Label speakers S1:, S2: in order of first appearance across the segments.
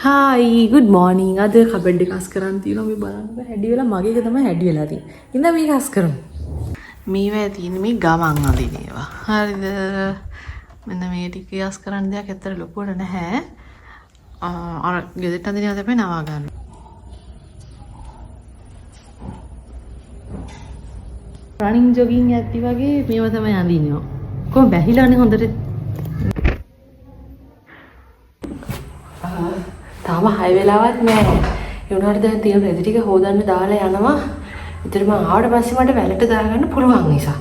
S1: Hi good morning. අද cupboard එක අස් කරන් තියෙනවා මේ බලන්න. හැඩි වෙලා මගේ එක තමයි හැඩි වෙලා තියෙන්නේ. ඉතින් මේක අස් කරමු. මේවා තියෙන්නේ මේ ගමන් අඳින ඒවා. හරිද? මෙන්න මේ ටික අස් කරන්න දෙයක් ඇත්තට ලොකුවට නැහැ. අර ගෙදරට අඳින ඒවා තමයි නවා ගන්න. running jogging යද්දි වගේ මේවා තමයි අඳින්නේ. කොහොම බැහිලානේ හොඳට. තාම 6 වෙලාවක් නෑ. ඒ උනාට දැන් තියෙන රෙදි ටික හොදන්න දාලා යනවා. ඒතර මම ආවට පස්සේ මට වැලට දාගන්න පුළුවන් නිසා.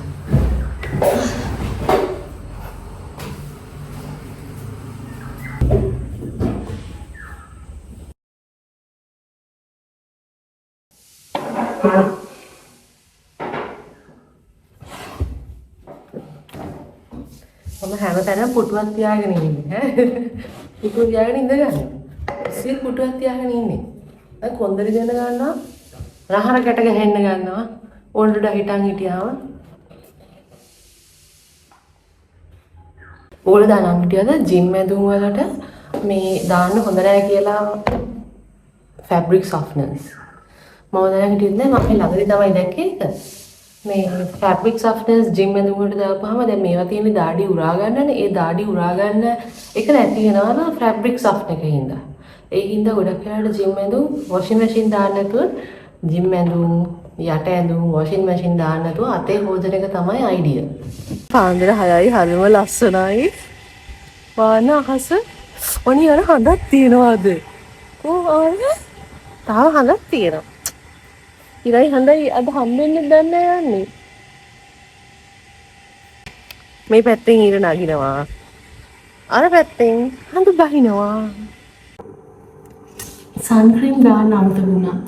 S1: මම හැමතැනම පුටුවක් තියාගෙන ඉන්නේ ඈ. පුටුව තියාගෙන ඉඳ ගන්න. සිල් පුටුවක් තියාගෙන ඉන්නේ. දැන් කොන්දරි දෙන්න ගන්නවා. රහර ගැට ගහන්න ගන්නවා. ඕනට හිටන් හිටියාම. ඕල දානම් හිටියද ජිම් ඇඳුම් වලට මේ දාන්න හොඳ නැහැ කියලා fabric softeners. මම දැන් හිටියද මම ළඟදී තමයි දැක්කේ ඒක. මේ fabric softeners ජිම් ඇඳුම් වලට දාපුවාම දැන් මේවා තියෙන දාඩි උරා ගන්නනේ. ඒ දාඩි උරා ගන්න එක නැති වෙනවා නම් fabric softener එකකින් හින්දා. ඒකින්ද ගොඩක් වෙලාවට ජිම් ඇඳුම් washing machine දාන්න නැතුව ජිම් ඇඳුම් යට ඇඳුම් washing machine දාන්න නැතුව අතේ හොදන එක තමයි අයිඩියා. පාන්දර 6යි හරිම ලස්සනයි. වාන අහස ඔනි අර හඳක් තියනවාද? කොහොමද? තාම හඳක් තියෙනවා. ඉරයි හඳයි අද හම්බෙන්නේ දැන් යන්නේ. මේ පැත්තෙන් ඊර නගිනවා. අර පැත්තෙන් හඳ බහිනවා. sun cream දාන්න අමතක වුණා.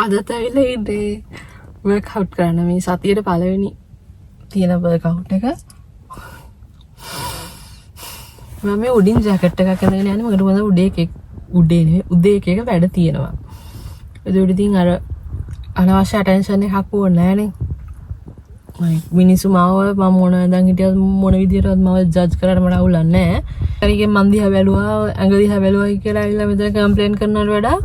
S1: අදත් ඇවිල්ලා ඉන්නේ වර්ක්අවුට් කරන්න මේ සතියේ පළවෙනි තියෙන වර්ක්අවුට් එක. මම මේ උඩින් ජැකට් එකක් අරගෙන යන්නේ. මොකද මම උඩේ එක වැඩ තියෙනවා. ඒක උඩ ඉතින් අර අනවශ්‍ය ඇටෙන්ෂන් එකක් ඕනේ නෑනේ. මිනිස්සු මාව මම මොන දැන් හිටියත් මොන විදියටවත් මාව ජජ් කරන්න මට අවුලක් නෑ. ඒකෙන් මන් දිහා බැලුවා, ඇඟ දිහා බැලුවා කියලා ඇවිල්ලා මෙතන කම්ප්ලේන් කරනවට වඩා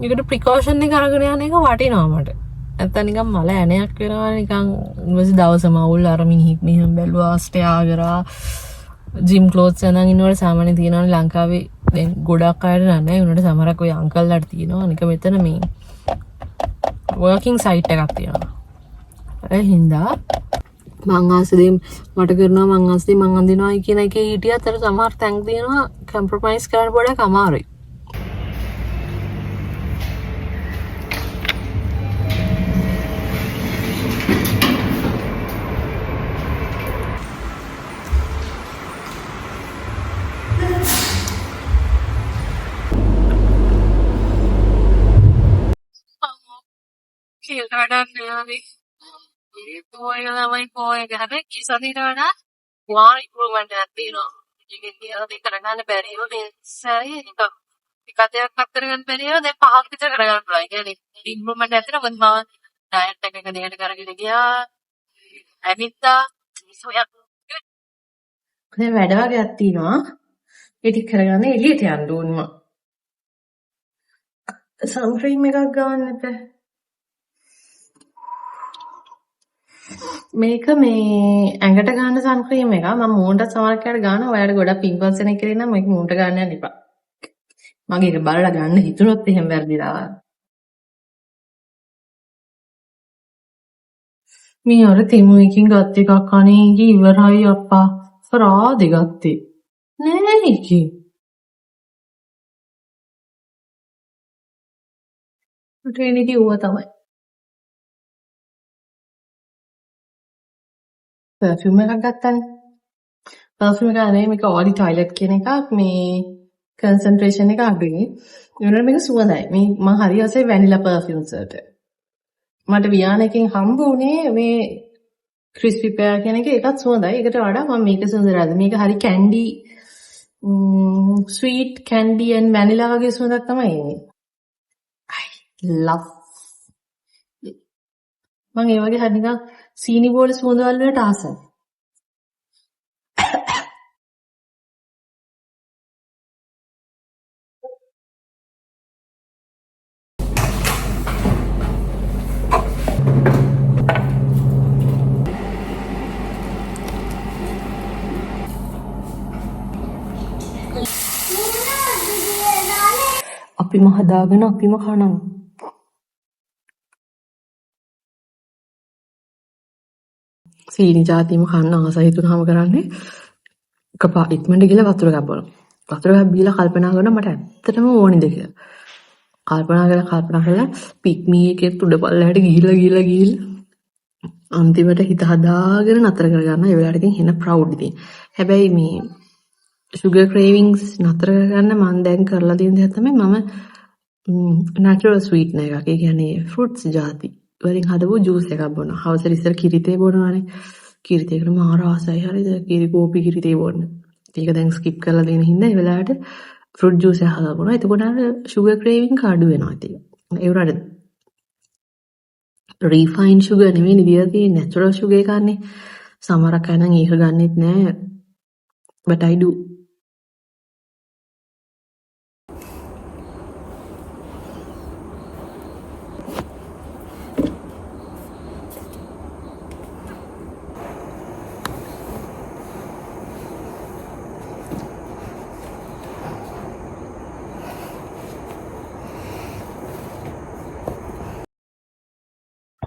S1: ඒකට ප්‍රිකෝෂන් එක අරගෙන යන එක වටිනවා මට. නැත්තම් නිකන් මල ඇණයක් වෙනවා නිකන් ඊපස්සේ දවසම අවුල් අර මිනිහෙක් මෙහෙම බැලුවා ස්ටෙයා කරා ජිම් ක්ලෝත්ස් යනන් ඉන්නවට සාමාන්‍ය තියෙනවනේ ලංකාවේ දැන් ගොඩක් අයට නැහැ. උනට සමහරක් ඔය අංකල්ලාට තියෙනවා. අනික මෙතන මේ වර්කින් සයිට් එකක් තියෙනවා. ඒ හින්දා මං ආසදේ මට කරනවා මං ආසදේ මං අඳිනවා කියන එකේ හිටියත් අර සමහර තැන් තියෙනවා කම්ප්‍රොමයිස් කරන්න පොඩක් අමාරුයි. One improvement at the you can hear the Karagan barrier, they say, Katha Kataran barrier, they park the Karagan like any improvement at the one month, diet taking the Karagia, Amita, so yeah. වැඩ වගේ තියෙනවා. ඒ ටික කරගන්න එළියට යන්න ඕනම. Suncream එකක් ගන්නට මේක මේ ඇඟට ගන්න සන්ක්‍රීම් එක මම මූණට සමහරකට ගන්නවා ඔයාලට ගොඩක් පිම්පල්ස් එන එකේ නම් මේක මූණට ගන්න යන්න එපා මගේ ඒක බලලා ගන්න හිතුනොත් එහෙම වැරදිලා මේ අර තෙමු එකකින් ගත්ත එකක් අනේ ඉගේ ඉවරයි අප්පා සරාදේ ගත්තේ නෑ ඒකේ ට්‍රිනිටි ඌව තමයි පර්ෆියුම් එකක් ගත්තානේ පර්ෆියුම් එක නෙමෙයි මේක ඕලි ටොයිලට් කියන එකක් මේ කන්සන්ට්‍රේෂන් එක අඩුයි ඒනොර මේක සුවඳයි මේ මම හරි ආසයි වැනිලා පර්ෆියුම්ස් වලට මට වියානකින් හම්බ වුණේ මේ ක්‍රිස්පි පෙයා කියන එක ඒකත් සුවඳයි ඒකට වඩා මම මේක සුවඳයි මේක හරි Kandy sweet Kandy and vanilla වගේ සුවඳක් තමයි එන්නේ I love මම ඒ වගේ හරි නිකන් සීනි බෝල සුවඳවල් වලට ආසයි අපිම හදාගෙන අපිම කනවා සීනි ජාතියම කන්න ආස හිතුනහම කරන්නේ එකපාර ඉක්මනට ගිහලා වතුර එකක් බොනවා වතුර එකක් බීලා කල්පනා කරනවා මට ඇත්තටම ඕනිද කියලා කල්පනා කරලා පික් මී එකේ උඩ පල්ලයට ගිහිල්ලා අන්තිමට හිත හදාගෙන නතර කරගන්න ඒ වෙලාවට ඉතින් හෙන ප්‍රවුඩ් ඉතින් හැබැයි මේ sugar cravings නතර කරගන්න මම දැන් කරලා තියෙන දේ තමයි මම natural sweetener එකක් ඒ කියන්නේ fruits ಜಾති වලින් හදපු juice එකක් බොනවා හවසට ඉස්සර කිරිතේ බොනවානේ කිරිතේකට මාර ආසයි හරිද කිරි කෝපි කිරිතේ බොන්න ඒක දැන් skip කරලා දෙන හින්දා ඒ වෙලාවට fruit juice එක හදලා බොනවා එතකොට අර sugar craving අඩු වෙනවා ඉතින් ඒ වුණාට refined sugar නෙවෙයි නිදිලා තියෙන natural sugar එකන්නේ සමහරක් අය නම් ඒක ගන්නෙත් නෑ but I do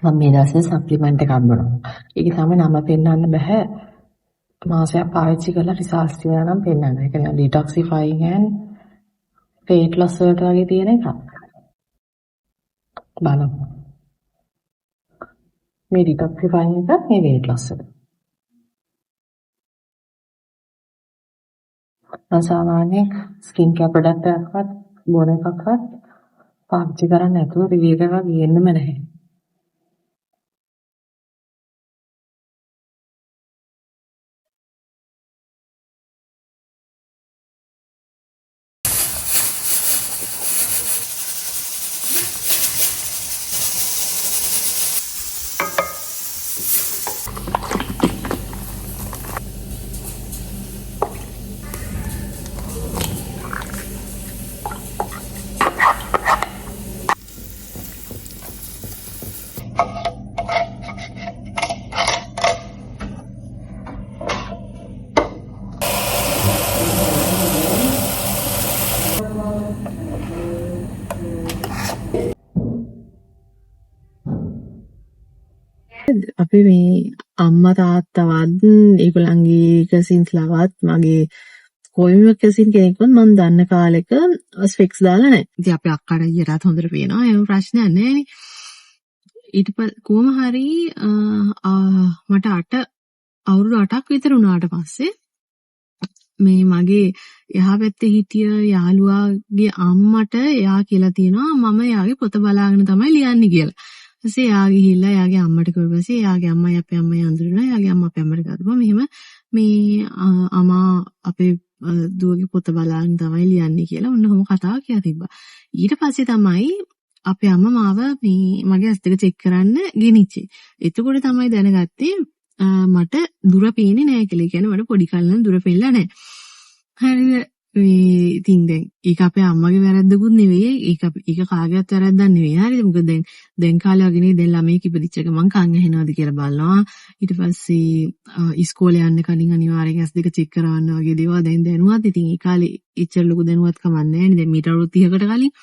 S1: මම මේ දවස්වල සප්ලිමන්ට් එකක් බොනවා. ඒකේ තමයි නම පෙන්වන්න බෑ. මාසයක් පාවිච්චි කරලා රිසල්ට්ස් කියලා නම් පෙන්වන්න. ඒ කියන්නේ detoxifying and weight loss වලට වගේ තියෙන එකක්. බලමු. මේ detoxifying එක මේ weight loss එක. සාමාන්‍යයෙන් ස්කින් කෙයාර් ප්‍රොඩක්ට් එකක්වත් බොන එකක්වත් පාවිච්චි කරන්නේ නැතුව රිවීව් එකක් ගියෙන්නෙම නැහැ. අපි මේ අම්මා තාත්තවත් ඒගොල්ලන්ගේ කසින්ස්ලාවත් මගේ කොයිම කසින් කෙනෙක්වත් මම දන්න කාලෙක ස්පෙක්ස් දාලා නැහැ. ඉතින් අපේ අක්කට ඊටත් හොඳට පේනවා. ඒක ප්‍රශ්නයක් නැහැ ඊට කොහොම හරි මට අවුරුදු 8ක් විතර වුණාට පස්සේ මේ මගේ එහා පැත්තේ හිටිය යාළුවාගේ අම්මට එයා කියලා තියෙනවා මම එයාගේ පොත බලාගෙන තමයි ලියන්නේ කියලා. ඊපස්සේ එයා ගිහිල්ලා එයාගේ අම්මට කිව්වා. ඊපස්සේ එයාගේ අම්මයි අපේ අම්මයි අඳුරනවා. එයාගේ අම්මා අපේ අම්මට ගත්තා. මෙහෙම මේ අම්මා අපේ දුවගේ පොත බලාගෙන තමයි ලියන්නේ කියලා ඔන්නෝම කතාවක් කියලා තිබ්බා. ඊට පස්සේ තමයි අපේ අම්මා මාව මේ මගේ ඇස් දෙක චෙක් කරන්න ගෙනිච්චේ. එතකොට තමයි දැනගත්තේ මට දුර පේන්නේ නැහැ කියලා. ඒ කියන්නේ මට පොඩි කල්ලන් දුර පෙන්නලා නැහැ. හරිද?
S2: මේ ඉතින් දැන් ඒක අපේ අම්මගේ වැරද්දකුත් නෙවෙයි. ඒක කාගේවත් වැරද්දක් නෙවෙයි. හරිද? මොකද දැන් කාලේ වගේ දැන් ළමයි කිපදිච්ච එක මං කන් ඇහෙනවද කියලා බලනවා. ඊට පස්සේ ඉස්කෝලේ යන්න කලින් අනිවාර්යයෙන් S2 චෙක් කරවන්න වගේ දේවල් දැන් දැනුවත්. ඉතින් ඒ කාලේ ඉච්චර ලොකු දැනුවත් කමක් නැහැ නේ. දැන් මීට අවුරුදු 30කට කලින්.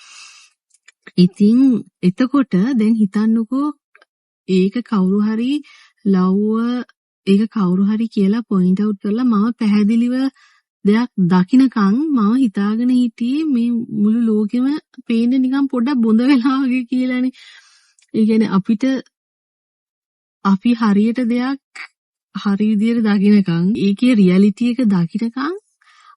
S2: ඉතින් එතකොට දැන් හිතන්නකෝ ඒක කවුරු හරි ඒක කවුරු හරි කියලා පොයින්ට් අවුට් කරලා මම පැහැදිලිව දෙයක් දකින්නකම් මම හිතාගෙන හිටියේ මේ මුළු ලෝකෙම පේන්නේ නිකන් පොඩ්ඩක් බොඳ වෙලා වගේ කියලානේ. ඒ කියන්නේ අපි හරියට දෙයක් හරි විදියට දකින්නකම් ඒකේ රියැලිටි එක දකින්නකම්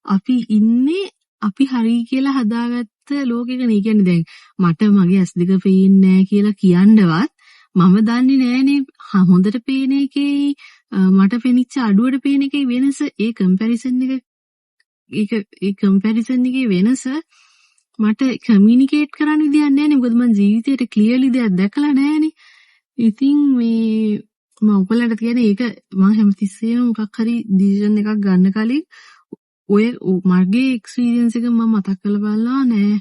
S2: අපි ඉන්නේ අපි හරි කියලා හදාගත්ත ලෝකෙක නේ. කියන්නේ දැන් මට මගේ S2 පේන්නේ නැහැ කියලා කියන්නවත් මම දන්නේ නෑනේ හොඳට පේන එකේ මට පෙනිච්ච අඩුවට පේන එකේ වෙනස. ඒ කම්පැරිසන් එකේ වෙනස මට කමියුනිකේට් කරන්න විදියක් නෑනේ. මොකද මම ජීවිතේට ක්ලියර්ලි දෙයක් දැකලා නෑනේ. ඉතින් මේ මම ඔයගලන්ට කියන්නේ ඒක මම හැමතිස්සෙම මොකක් හරි ඩිසිෂන් එකක් ගන්න කලින් ඔය මගේ එක්ස්පීරියන්ස් එක මම මතක් කරලා බලනවා නෑ.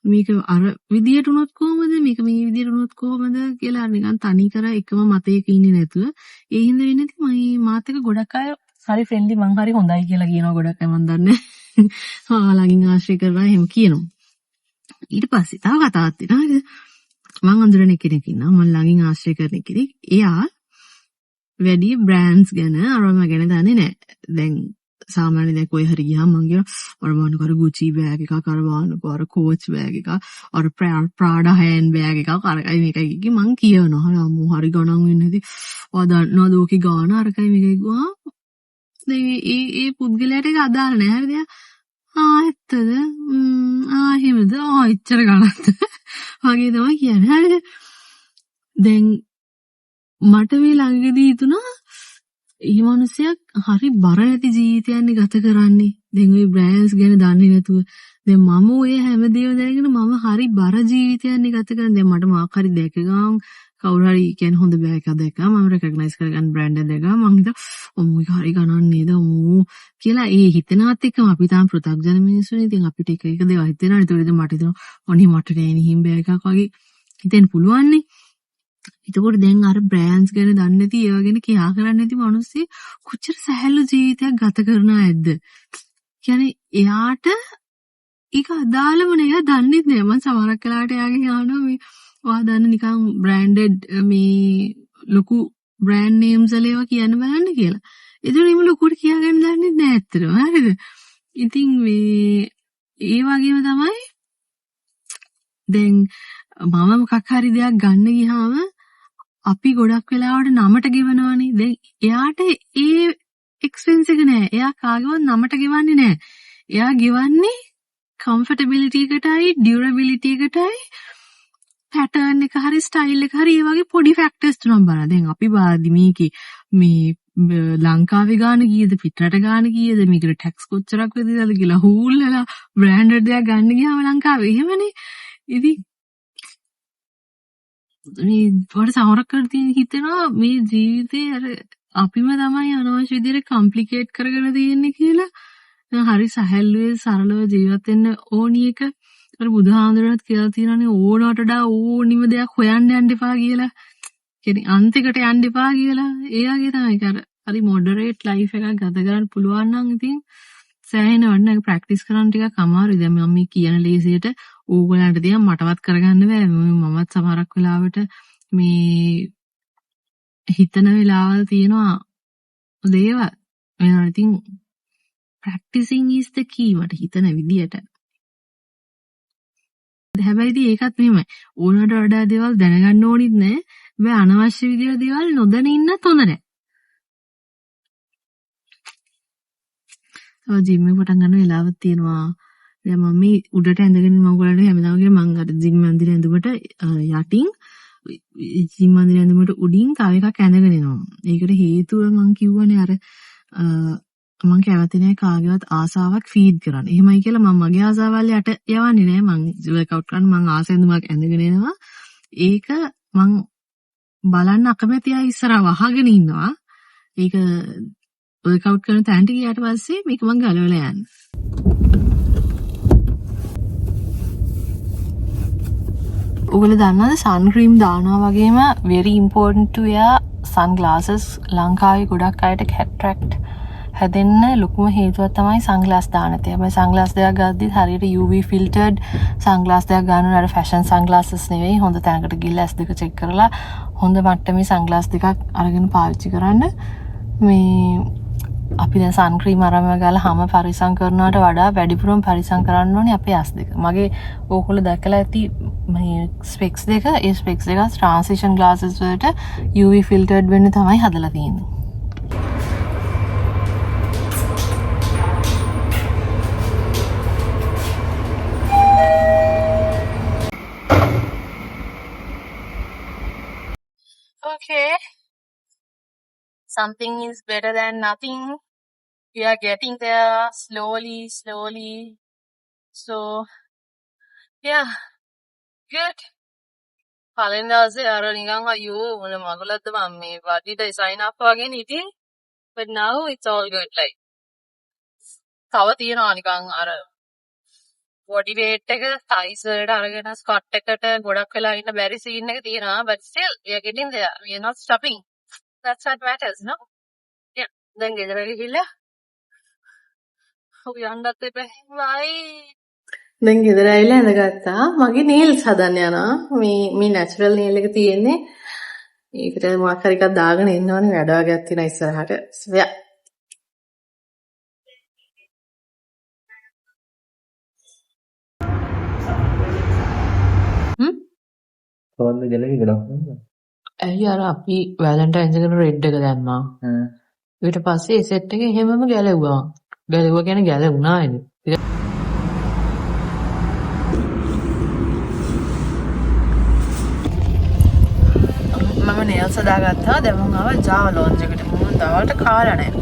S2: මේක අර විදියට උනොත් කොහමද මේක මේ විදියට උනොත් කොහමද කියලා නිකන් තනි කර එකම මතයක ඉන්නේ නැතුව ඒ හින්දා වෙන්නේ නැති මම මාත් එක ගොඩක් අය හරි ෆ්‍රෙන්ඩ්ලි මං හරි හොඳයි කියලා කියනවා ගොඩක් අය මන් දන්නේ ළඟින් ආශ්‍රය කරලා එහෙම කියනවා. ඊට පස්සේ තව කතාවක් තියෙනවා හරිද මං අඳුරන කෙනෙක් ඉන්නවා මං ළඟින් ආශ්‍රය කරන කෙනෙක්. එයා වැඩි බ්‍රෑන්ඩ්ස් ගැන අරම ගැන දන්නේ නැහැ. දැන් සාමාන්‍ය දැන් කොයි හරි ගියාම මං කියන අරමානු කර Gucci බෑග් එකක් අරමානු කර Coach බෑග් එකක් අර Prada hand බෑග් එකක් අරකයි මේකයි කිව්කි මං කියනවා අම්මෝ හරි ගණන් වෙන්නේ නැති ඔයා දන්නවද ඕකේ ගාන අරකයි මේකයි ගුවා දැන් ඒ පුද්ගලයාට ඒක අදාළ නැහැ හරිද ඇත්තද එහෙමද එච්චර ගණන්ද වගේ තමයි කියන්නේ හරිද. දැන් මට මේ ළඟදී හිතුණා මේ මිනිස්සයක් හරි බර නැති ජීවිතයක්නේ ගත කරන්නේ. දැන් ওই බ්‍රෑන්ඩ්ස් ගැන දන්නේ නැතුව. දැන් මම ඔය හැමදේම දැනගෙන මම හරි බර ජීවිතයක්නේ ගත කරන්නේ. දැන් මට මොකක් හරි දැක ගමන් කවුරු හරි කියන්නේ හොඳ බෑග් එකක් දැක්කම මම රෙකග්නයිස් කරගන්න බ්‍රෑන්ඩ් එක දැක්කම මම හිතා ඔමෝ ඒක හරි ගණන් නේද ඔමෝ කියලා ඒ හිතනවත් එක්කම අපි තාම පෘථග්ජන මිනිස්සුනේ. ඉතින් අපිට එක දේවල් හිතෙනවා. ඒතකොට මට හිතෙනවා ඔනේ මට නෑ නිහිම් බෑග් එකක් වගේ හිතෙන්න පුළුවන් නේ. එතකොට දැන් අර බ්‍රෑන්ඩ්ස් ගැන දන්නේ නැති ඒවා ගැන කියා කරන්නේ නැති මිනිස්සු කොච්චර සැහැල්ලු ජීවිතයක් ගත කරන අයද? කියන්නේ එයාට ඒක අදාළම නෑ. එයා දන්නේ නැහැ. මම සමහරක් වෙලාවට එයාගෙන් අහනවා මේ ඔයා දන්න නිකන් බ්‍රෑන්ඩඩ් මේ ලොකු බ්‍රෑන්ඩ් නේම්ස් වල ඒවා කියන්න බලන්න කියලා. ඒතකොට එහෙම ලොකුට කියාගන්න දන්නේ නැහැ ඇත්තටම. හරිද? ඉතින් මේ ඒ වගේම තමයි දැන් මම මොකක් හරි දෙයක් ගන්න ගියාම අපි ගොඩක් වෙලාවට නමට ගෙවනවනේ. දැන් එයාට ඒ එක්ස්පෙන්ස් එක නෑ. එයා කාගේවත් නමට ගෙවන්නේ නෑ. එයා ගෙවන්නේ කම්ෆර්ටබිලිටි එකටයි, ඩියුරබිලිටි එකටයි, පැටර්න් එක හරි, ස්ටයිල් එක හරි, ඒ වගේ පොඩි ෆැක්ටර්ස් තුනක් බලනවා. දැන් අපි බාදි මේකේ මේ ලංකාවේ ගාන කීයද පිටරට ගාන කීයද මේකට ටැක්ස් කොච්චරක් වෙදද කියලා හූල්ලලා බ්‍රෑන්ඩඩ් දෙයක් ගන්න ගියාම ලංකාවේ එහෙමනේ. ඉතින් මේ වල සමහරක් කරලා හිතෙනවා මේ ජීවිතේ අර අපිම තමයි අනවශ්‍ය විදිහට කම්ප්ලිකේට් කරගෙන තියෙන්නේ කියලා. හරි සැහැල්ලුවේ සරලව ජීවත් වෙන්න ඕනි එක. අර බුදුහාමුදුරුවෝත් කියලා තියෙනවානේ ඕනකට වඩා ඕනිම දෙයක් හොයන්න යන්න එපා කියලා. කියන්නේ අන්තිකට යන්න එපා කියලා. ඒ වගේ තමයි අර හරි මොඩරේට් ලයිෆ් එකක් ගත කරන්න පුළුවන් නම් ඉතින් සෑහෙන වන්න ප්‍රැක්ටිස් කරන්න ටිකක් අමාරුයි. දැන් මම මේ කියන ලේසියට ඕගොල්ලන්ට දිහා මටවත් කරගන්න බෑ. මමත් සමහරක් වෙලාවට මේ හිතන වෙලාවල් තියෙනවා දේවල්. වෙනවා ඉතින් practicing is the key මට හිතන විදියට. හැබැයි ඒකත් මෙහෙමයි. ඕනකට වඩා දේවල් දැනගන්න ඕනිත් නෑ. හැබැයි අනවශ්‍ය විදියට දේවල් නොදැන ඉන්නත් හොඳ නෑ. ජිම් එක පටන් ගන්න වෙලාවක් තියෙනවා. දැන් මම මේ උඩට ඇඳගෙන මම ඔයගොල්ලන්ට හැමදාම කියන මම අර ජිම් මන්දිරේ ඇඳුමට යටින් ජිම් මන්දිරේ ඇඳුමට උඩින් තව එකක් ඇඳගෙන එනවා. ඒකට හේතුව මම කිව්වනේ අර මම කැමති නැහැ කාගේවත් ආසාවක් ෆීඩ් කරන්න. එහෙමයි කියලා මම මගේ ආසාවල් යට යවන්නේ නැහැ. මම වර්ක්අවුට් කරන්න මම ආස ඇඳුමක් ඇඳගෙන එනවා. ඒක මම බලන්න අකමැති අය ඉස්සරහ වහගෙන ඉන්නවා. ඒක වර්ක්අවුට් කරන තැනට ගියාට පස්සේ මේක මම ගලවලා යන්නේ.
S1: ඔයගොල්ලෝ දන්නවද sun cream දානවා වගේම very important to wear sunglasses. ලංකාවේ ගොඩක් අයට cataract හැදෙන්න ලොකුම හේතුවක් තමයි sunglass දාන එක. හැබැයි sunglass දෙකක් ගද්දි හරියට UV filtered sunglass දෙකක් ගන්න ඕන. අර fashion sunglasses නෙවෙයි. හොඳ තැනකට ගිහලා S2 check කරලා හොඳ මට්ටමේ sunglass දෙකක් අරගෙන පාවිච්චි කරන්න. මේ අපි දැන් sun cream අරම ගාලා හැම පරිසම් කරනවට වඩා වැඩිපුරම පරිසම් කරන්න ඕනේ අපේ ඇස් දෙක. මගේ ඕගොල්ලෝ දැකලා ඇති මේ specs දෙක, ඒ specs දෙක transition glasses වලට UV filtered වෙන්න තමයි හදලා තියෙන්නේ. Okay. Something is better than nothing. We are getting there slowly. So, yeah, good. පළවෙනි දවසේ අර නිකන් අයියෝ මොන මගලද්ද මම මේ වඩිට sign up වගේ ඉතින් but now it's all good like. තව තියෙනවා නිකන් අර body weight එක thighs වලට අරගෙන squat එකට ගොඩක් වෙලා ඉන්න බැරි scene එක තියෙනවා but still we are getting there. We are not stopping. That's what matters, no? Yeah. දැන් ගෙදර ගිහිල්ලා ඔය යන්නත් එපා. bye. දැන් ගෙදර ඇවිල්ලා ඇඳගත්තා. මගේ nails හදන්න යනවා. මේ natural nail එක තියෙන්නේ. ඒකට මොකක් හරි එකක් දාගෙන ඉන්න ඕනේ. වැඩ වගේක් තියෙනවා ඉස්සරහට. So yeah.
S3: කොහොමද ගැලවි ගලවන්නේ?
S1: ඇයි අර අපි වැලන්ටයින්ස් එකට රෙඩ් එක දැම්මා. ඊට පස්සේ ඒ සෙට් එක එහෙමම ගැලවුවා. ගැලවුවා කියන්නේ ගැලවුණා නේද? මම nails හදාගත්තා. දැන් මම ආවා Java launch එකට. මම දවල්ට කාලා නැහැ.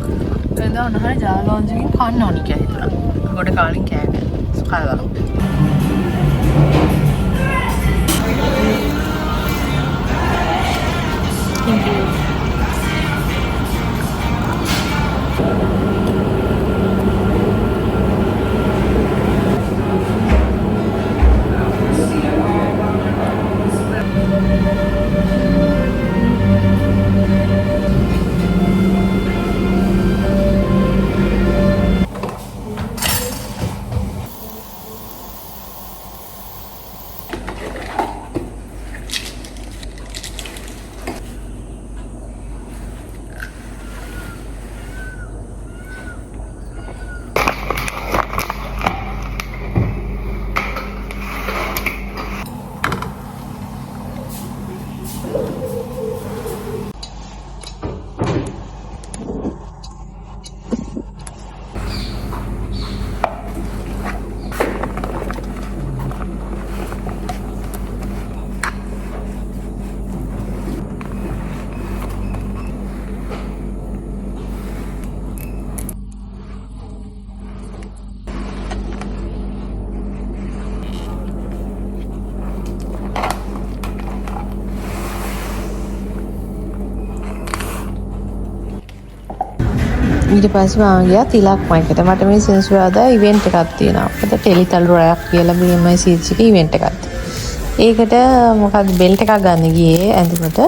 S1: එතන උනහරි Java launch එකකින් කන්න ඕනි කියලා හිතුණා. ගොඩ කාලින් කෑවේ. කාලා බලමු. Thank you. ඊට පස්සේ මම ගියා තිලක් මයිකට. මට මේ සෙන්සුරාදා ඉවෙන්ට් එකක් තියෙනවා. අපිට ටෙලිතල්රු රැයක් කියලා BMI සීට්ස් එකේ ඉවෙන්ට් එකක්. ඒකට මොකක්ද බෙල්ට් එකක් ගන්න ගියේ ඇඳුමට.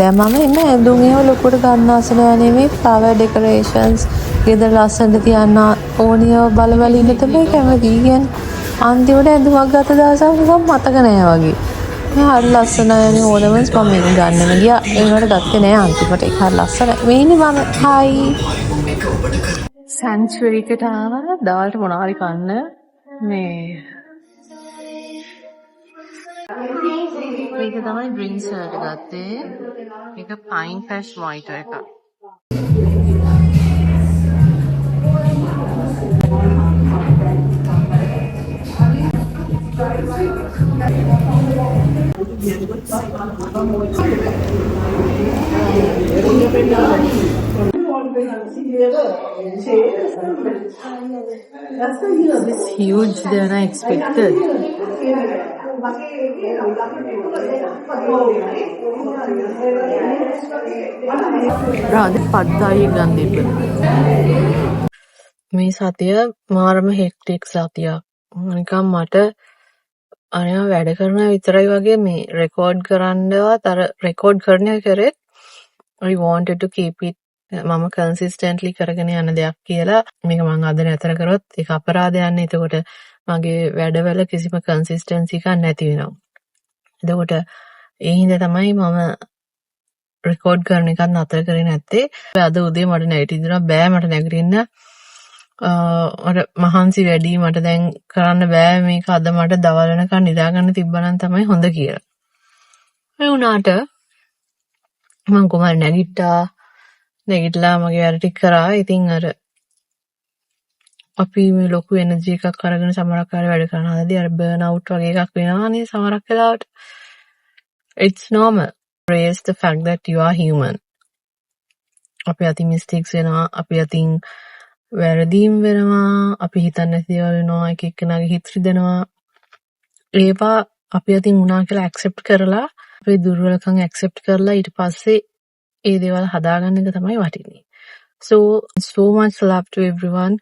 S1: දැන් මම එන්න ඇඳුම් එහෙම ලොකුට ගන්න ආසන නෙමෙයි. flower decorations ගෙදර ලස්සනට තියන්න ඕනියව බලවල ඉන්න තමයි කැමති. කියන්නේ අන්තිමට ඇඳුමක් ගත්ත දවසක් නිකන් මතක නෑ වගේ. මේ හරි ලස්සනයි ඕනමස් මම මේක ගන්නම ගියා. ඒකට ගත්තේ නෑ අන්තිමට. ඒක හරි ලස්සනයි. මේ ඉන්නේ මම. හයි. සැන්චුරි එකට ආවා. දවල්ට මොනවා හරි කන්න. මේ මේක තමයි ඩ්‍රින්ක්ස් වලට ගත්තේ. මේක පයින් ෆ්‍රෙෂ් මොයිටෝ එකක්. It's huge than I expected. රාද පද්දායි ගන්න දෙන්න. මේ සතිය මාරම හෙක්ටික් සතියක්. නිකන් මට අනේ වැඩ කරන විතරයි වගේ මේ රෙකෝඩ් කරන්නවත් අර රෙකෝඩ් කරන එක කරෙත් I wanted to keep it මම consistently කරගෙන යන දෙයක් කියලා මේක මම අද නතර කරොත් ඒක අපරාධයක් නේ. එතකොට මගේ වැඩවල කිසිම consistency එකක් නැති වෙනවා. එතකොට ඒ හින්දා තමයි මම රෙකෝඩ් කරන එකත් නතර කරේ නැත්තේ. අද උදේ මට නැගිටින්න බෑ, මට නැගිටින්න මට මහන්සි වැඩි, මට දැන් කරන්න බෑ මේක අද මට දවල් වෙනකන් නිදා ගන්න තිබ්බනම් තමයි හොඳ කියලා. ඒ වුණාට මම කොහමද නැගිටලා මගේ වැඩ ටික කරා. ඉතින් අර අපි මේ ලොකු එනර්ජි එකක් අරගෙන සමහරක් වැඩ කරන හදදී අර බර්න් අවුට් වගේ එකක් වෙනවා නේ සමහරක් වෙලාවට. It's normal. Raise the fact that you are human. අපි අතින් mistakes වෙනවා, අපි අතින් වැරදීම් වෙනවා, අපි හිතන්නේ නැති දේවල් වෙනවා, එක එක්කෙනාගේ හිත රිදෙනවා. ඒවා අපි අතින් වුණා කියලා accept කරලා, අපේ දුර්වලකම් accept කරලා ඊට පස්සේ ඒ දේවල් හදාගන්න එක තමයි වටින්නේ. So much love to everyone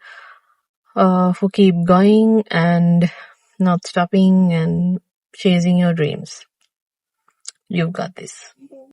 S1: for keep going and not stopping and chasing your dreams. You've got this.